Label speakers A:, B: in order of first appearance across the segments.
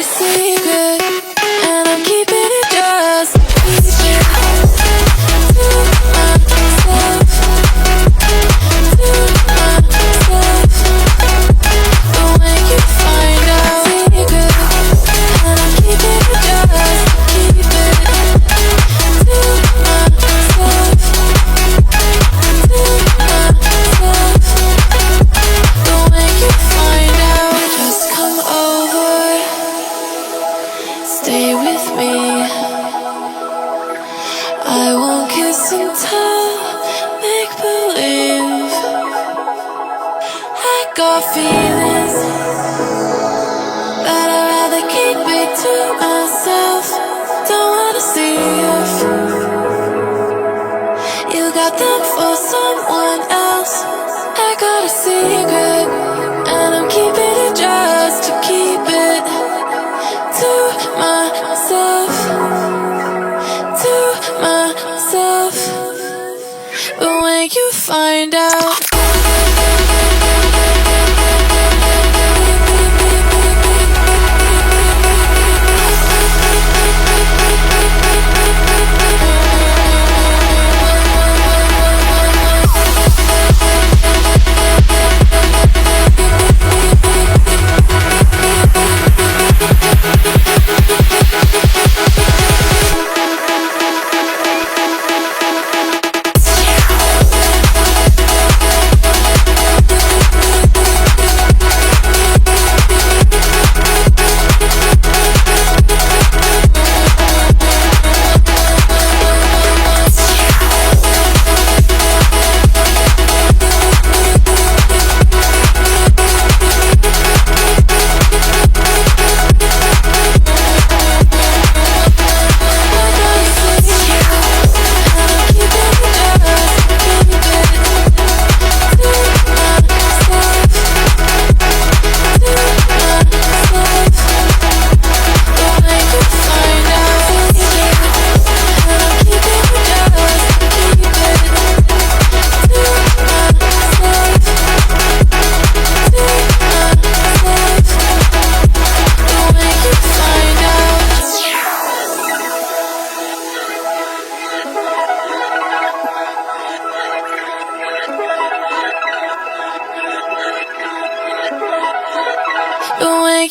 A: a secret, and I'm keeping it just keep it to myself, to myself. But when you find out secret, and I'm keeping it just keep it to myself, to myself. But when you find out, just come over, stay with me. I won't kiss and tell, make believe. I got feelings that I'd rather keep it to myself. Don't wanna see if you got them for someone else. I got a secret, and I'm keeping it just to keep it to myself, to myself. But when you find out,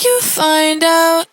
A: you find out.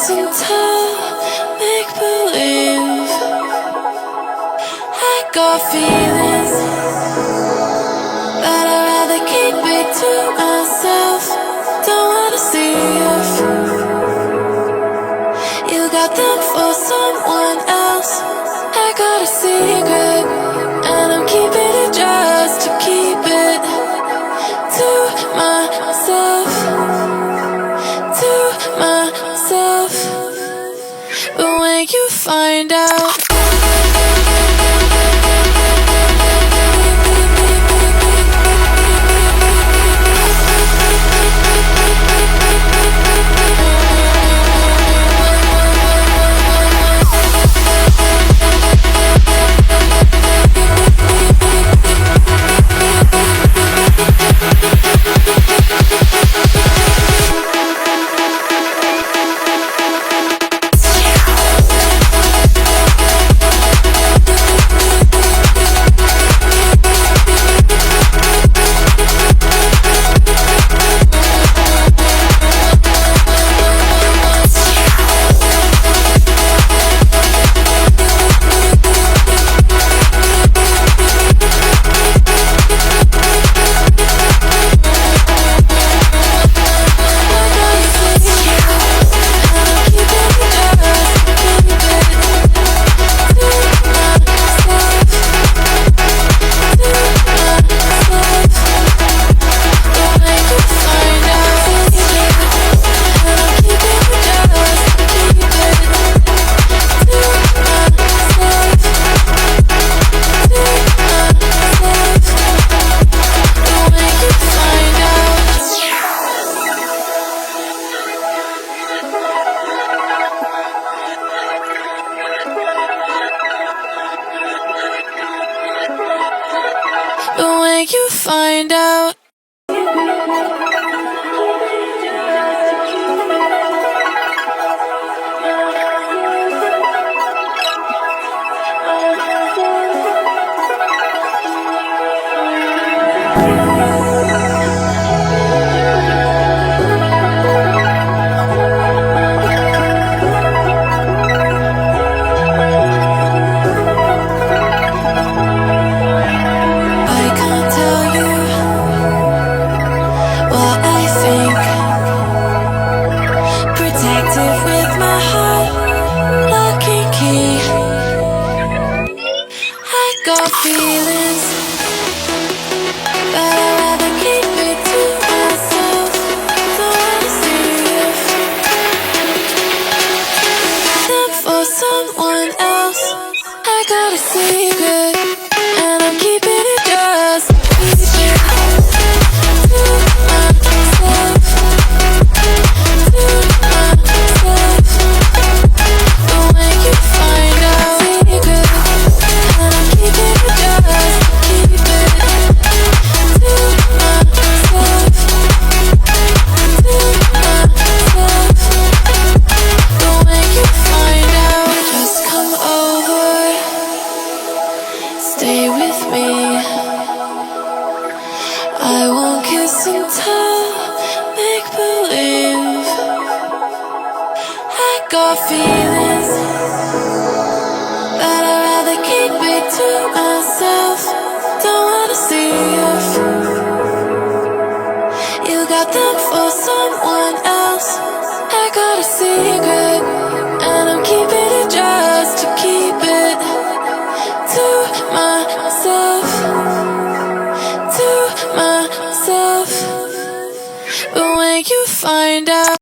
A: kissing tell, make believe. I got feelings, but I'd rather keep it to myself. Don't wanna see if you got them for someone else. I got a secret, and I'm keeping it just to keep it to myself, to myself. But when you find out, but when you find out. I can't tell you what I think. Protective with my heart, lock and key. I got feelings, but I'd rather keep it to myself. Don't wanna see if them for someone else. I got a secret, and I'm keeping it just to keep it to myself, to myself. But when you find out, secret, and I'm keeping it just to keep it to myself, to myself. But when you find out, just come over, stay with me. I won't kiss and tell, make believe. I got feelings, but I'd rather keep it to myself. Don't wanna see if you got them for someone else. I got a secret, and I'm keeping it just to keep it to myself, to myself. But when you find out.